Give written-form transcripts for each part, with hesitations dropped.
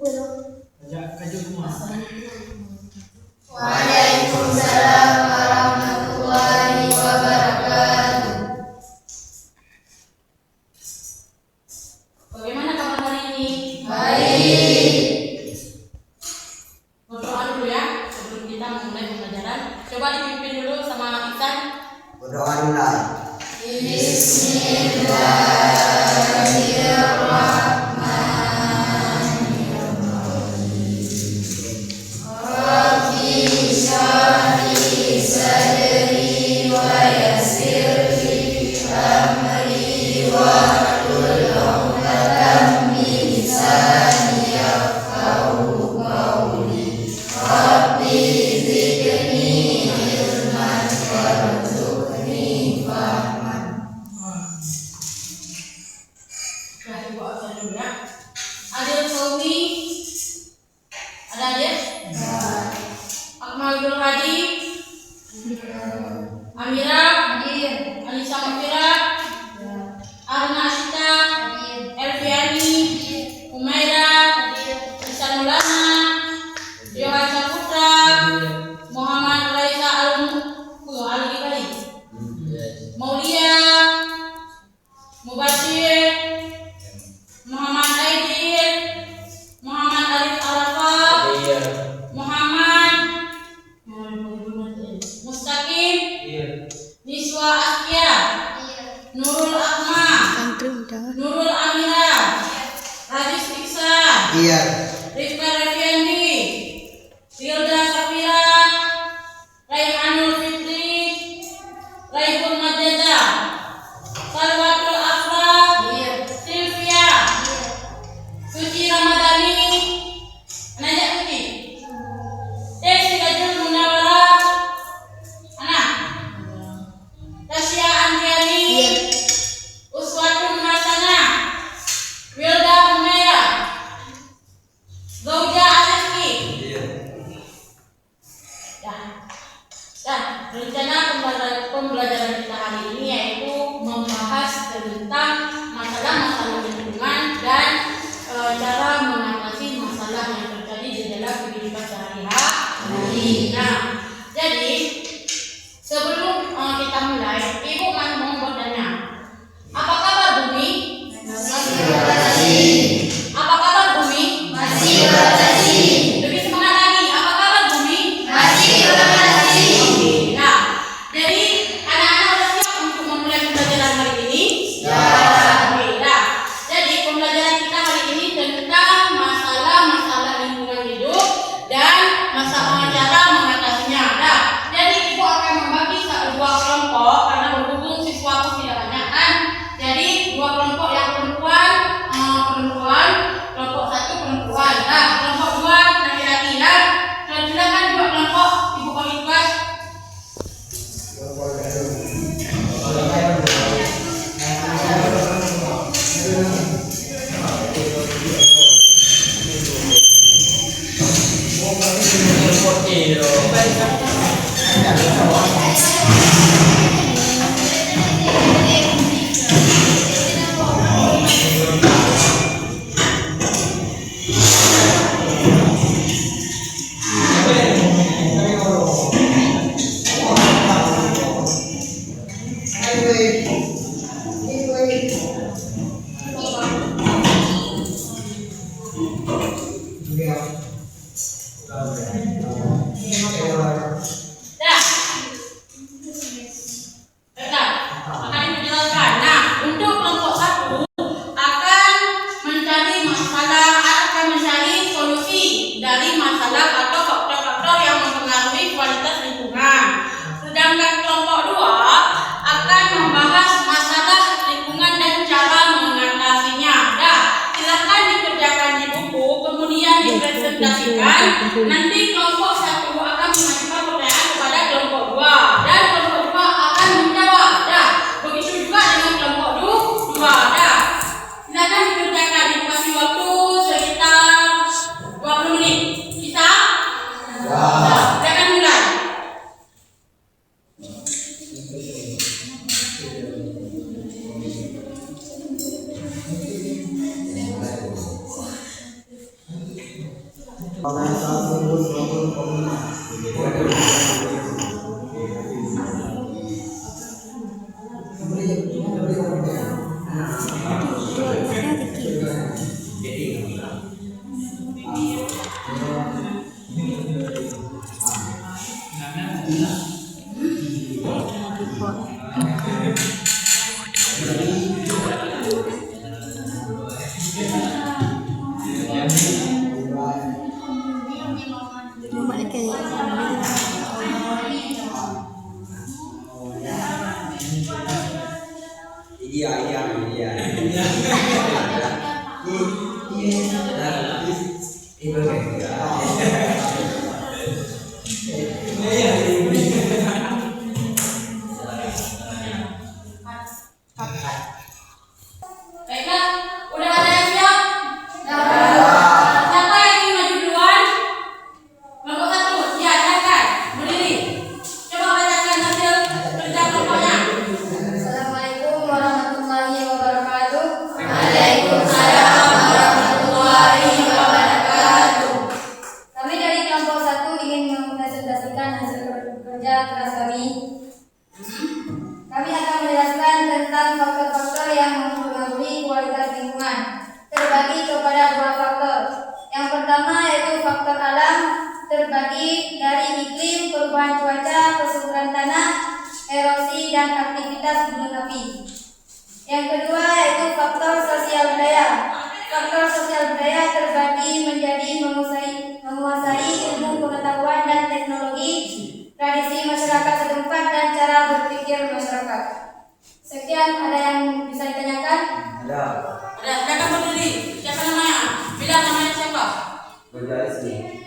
Waalaikumsalam warahmatullahi wabarakatuh. Bagaimana kabar hari ini? Baik. Berdoa dulu ya sebelum kita memulai pembelajaran. Coba dipimpin dulu sama Iksan. Berdoa dulu. Adil Somi, ada Adil? Akmal Hadi, Amira, Anissa Mafira, Arna Asita, Elviani, Umaira, Isan Ulana, Johan Saputra, Muhammad Raisa Al-Ghibari, Maulia, Mubashir, Muhammad Aidil, Muhammad Arif Arafat, Muhammad Mustaqim, Niswa Askia, Nurul Akma, Nurul Amira, Rajis Iksa, Rifka Rafiandi, Hilda Safira, Raihanul Fitri, Raihul Majeda, Salwatul Afra, Sylvia, Suci Ramadhani, Najak Suci, Desi Bajul Munawara, Anak, Tasya Andriani, Uswatun Hasanah, Wilda Umaira, Zauja Aliski. Dan rencana pembelajaran kita hari ini yaitu membahas tentang masalah-masalah lingkungan dan cara mengatasi masalah yang terjadi di dalam kehidupan sehari-hari. Nah, jadi sebelum kita mulai, Ibu mau bertanya, apa kabar bumi? Masih berbatasi. Apa kabar bumi? Masih berbatasi. Lebih semangat lagi, apa kabar bumi? Masih berbatasi. Oke, nah, jadi anak-anak sudah siap untuk memulai pembelajaran hari ini? Ya. Oke, nah, jadi pembelajaran kita hari ini tentang masalah-masalah lingkungan hidup dan masalah cara mengatasinya. Nah, jadi Ibu akan membagi dua kelompok karena berhubung siswa aku tidak banyak kan. Jadi dua kelompok yang perempuan, kelompok satu perempuan. Nah, kelompok dua laki-laki. Nah, silakan dua kelompok Ibu bagi tugas. Akan dijelaskan. Nah, untuk kelompok satu akan mencari solusi dari masalah atau faktor-faktor yang mempengaruhi kualitas lingkungan. Sedangkan kelompok dua akan membahas masalah lingkungan dan cara mengatasinya. Nah, silakan dikerjakan di buku, kemudian dipresentasikan. Nanti kelompok satu akan mengajukan pertanyaan kepada kelompok dua dan kelompok dua akan menjawab. Nah, begitu juga dengan kelompok dua. Nah, silakan dikerjakan. Dikasih waktu sekitar 20 menit. Bisa? Nah, silakan mulai. Baiklah, udah ada yang siap? Siapa yang ingin maju duluan? Kelompok 1, ya, silakan berdiri. Coba bacakan hasil kerja kelompoknya. Assalamualaikum warahmatullahi wabarakatuh. Waalaikumsalam warahmatullahi wabarakatuh. Kami dari kelompok 1 ingin mempresentasikan hasil kerja keras kami. Kami akan menjelaskan tentang faktor-faktor yang mempengaruhi kualitas lingkungan. Terbagi kepada 2 faktor. Yang pertama yaitu faktor alam, terbagi dari iklim, perubahan cuaca, kesuburan tanah, erosi, dan aktivitas gunung api. Yang kedua yaitu faktor sosial budaya. Faktor sosial budaya terbagi menjadi menguasai ilmu pengetahuan dan teknologi, tradisi masyarakat setempat, dan cara berpikir masyarakat. Sekian, ada yang bisa ditanyakan? Ada. Silakan berdiri. Siapa namanya? Bilang namanya siapa? Berjari.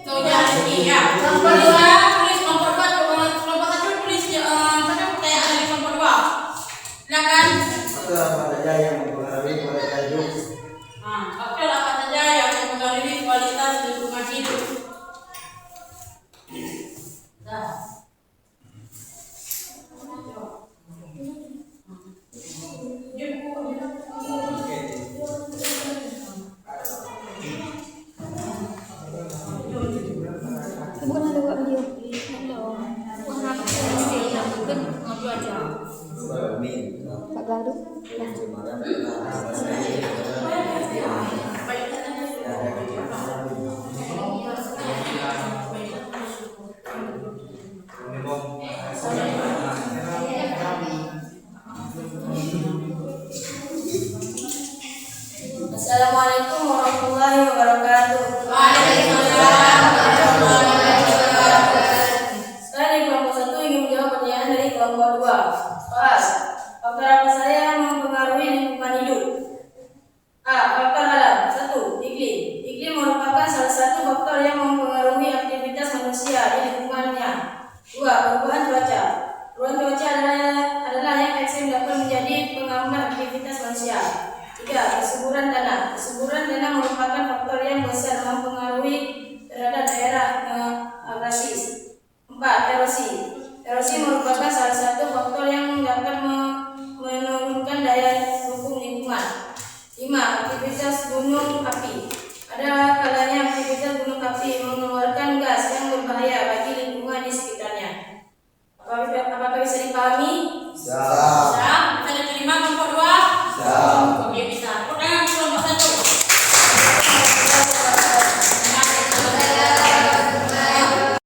Rizky, ya. Kelompok 2 tulis, kelompok 1 tulis pertanyaan dari kelompok 2. Silakan. Faktor apa saja yang mempengaruhi kualitas hidup? Faktor apa saja yang mempengaruhi kualitas lingkungan hidup? Bukan ada buat video. Pak Gaduh. Assalamualaikum warahmatullahi wabarakatuh. Waalaikumsalam warahmatullahi wabarakatuh. Saya dari kelompok 1 ingin menjawab pertanyaan dari kelompok 2. Soal, faktor apa saja yang mempengaruhi lingkungan hidup? A. Faktor alam. 1. Iklim. Iklim merupakan salah satu faktor yang mempengaruhi aktivitas manusia di lingkungannya. 2. Perubahan cuaca. Perubahan cuaca adalah yang ekstrim dapat menjadi penghambat aktivitas manusia. 3. Kesuburan tanah. Kesuburan tanah merupakan faktor yang besar mempengaruhi terhadap daerah agraris. 4. Erosi. Erosi merupakan salah satu faktor yang dapat menurunkan daya dukung lingkungan. 5. Aktivitas gunung api. Ada kalanya aktivitas gunung api mengeluarkan gas yang berbahaya bagi lingkungan di sekitarnya. Apakah bisa dipahami? Bisa. Bisa diterima kelompok 2? Bisa. Oke, bisa. Pertanyaan kelompok 1.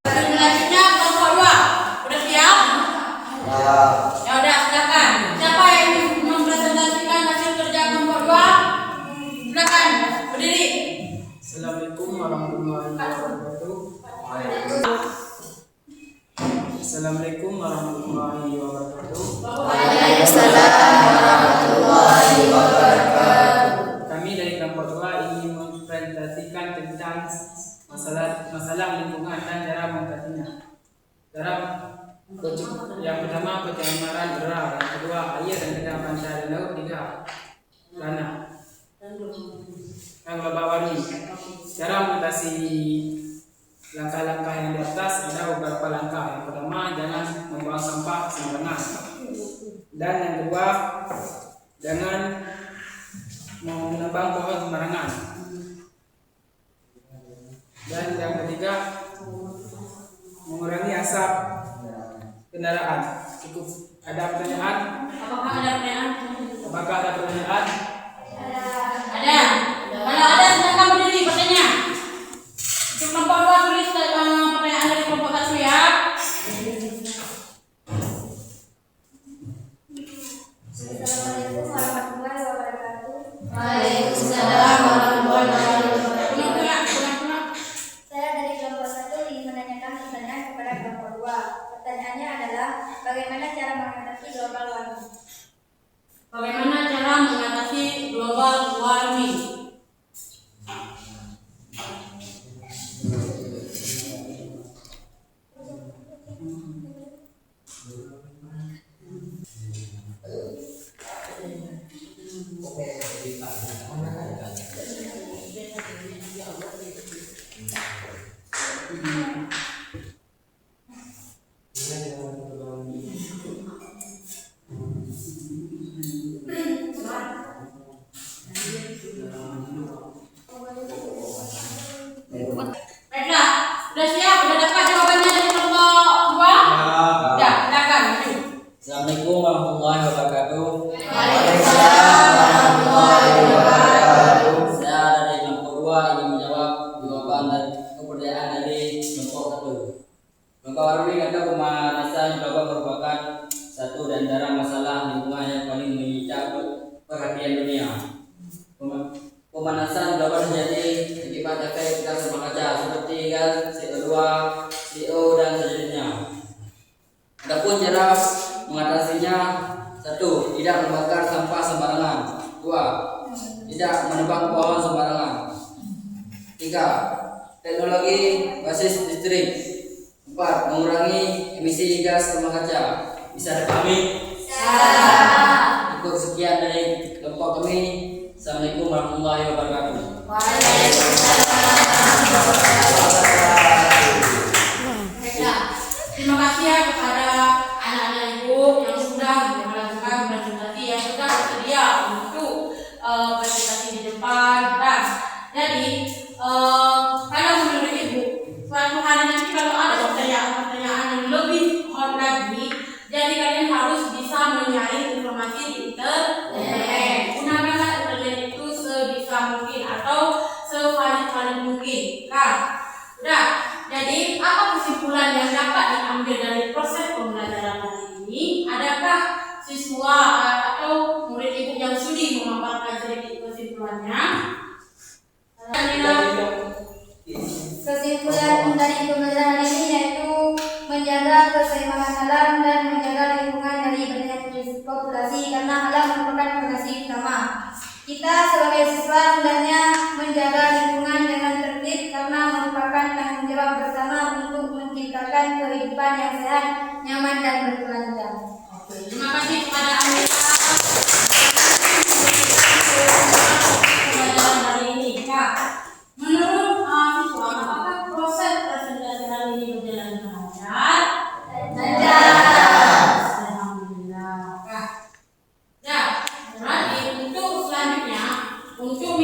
Selanjutnya kelompok 2. Udah siap? Ya. Ya udah, silakan. Siapa yang ingin mempresentasikan hasil kerja kelompok 2? Silakan berdiri. Assalamualaikum warahmatullahi wabarakatuh. Assalamualaikum warahmatullahi wabarakatuh. Waalaikumsalam warahmatullahi wabarakatuh. Kami dari kelompok 2 ingin mempresentasikan tentang masalah lingkungan dan cara mengatasinya. Yang pertama pencemaran udara, yang kedua air dan kedalaman dan laut, 3 tanah dan global warming. Cara mengatasi langkah-langkah yang di atas ada beberapa langkah. Yang pertama, jangan membuang sampah sembarangan. Dan yang kedua, jangan menebang pohon sembarangan. Dan yang Ada pertanyaan? Apakah ada pertanyaan? Apakah ada pertanyaan? Ada. Kalau ada silakan berdiri bertanya. Untuk kelompok 2 tulis pertanyaan dari kelompok 1 ya. Assalamualaikum warahmatullahi wabarakatuh. Waalaikumsalam warahmatullahi wabarakatuh. Pulang. Saya dari kelompok 1 ingin menanyakan pertanyaan kepada kelompok 2. Pertanyaannya adalah bagaimana cara mengatasi global warming? Bagaimana cara mengatasi global warming? Baiklah, sudah siap? Sudah dapat jawabannya dari kelompok 2? Ya, silakan. Assalamualaikum warahmatullahi wabarakatuh. Waalaikumsalam warahmatullahi wabarakatuh. Saya dari kelompok 2 ingin menjawab jawaban dan kebudayaan dari kelompok 1. Global warming atau pemanasan global merupakan satu di antara masalah lingkungan yang paling menyita perhatian dunia. Pemanasan global terjadi akibat efek gas rumah kaca seperti gas CO2, CO dan sejenisnya. Adapun cara mengatasinya: 1. Tidak membakar sampah sembarangan. 2. Tidak menebang pohon sembarangan. 3. Teknologi basis listrik. 4. Mengurangi emisi gas rumah kaca. Bisa dipahami? Cukup sekian dari kelompok kami. Assalamualaikum warahmatullahi wabarakatuh. Baiklah, terima kasih ya kepada anak-anak ibu yang sudah melakukan presentasi yang sudah bersedia untuk presentasi di depan. Nah, jadi kalau menurut ibu, suatu hari nanti kalau ada pertanyaan-pertanyaan yang lebih hot lagi, jadi kalian harus bisa mencari informasi di internet. Gunakanlah internet itu sebisa mungkin atau sevalid mungkin. Nah, udah. Jadi, apa kesimpulan yang dapat diambil dari proses pembelajaran hari ini? Adakah siswa atau murid ibu yang sudi memaparkan sedikit kesimpulannya? Kesimpulan dari pembelajaran hari ini yaitu menjaga keseimbangan alam dan menjaga lingkungan dari banyaknya populasi karena alam merupakan fondasi utama. Kita sebagai siswa hendaknya menjaga lingkungan dengan tertib karena merupakan tanggung jawab bersama untuk menciptakan kehidupan yang sehat, nyaman dan berkelanjutan. Oke, terima kasih kepada Amira pembelajaran hari ini. Kak, menurut siswa, apakah proses presentasi hari ini berjalan dengan lancar? Alhamdulillah. Kak, ya, berarti untuk selanjutnya untuk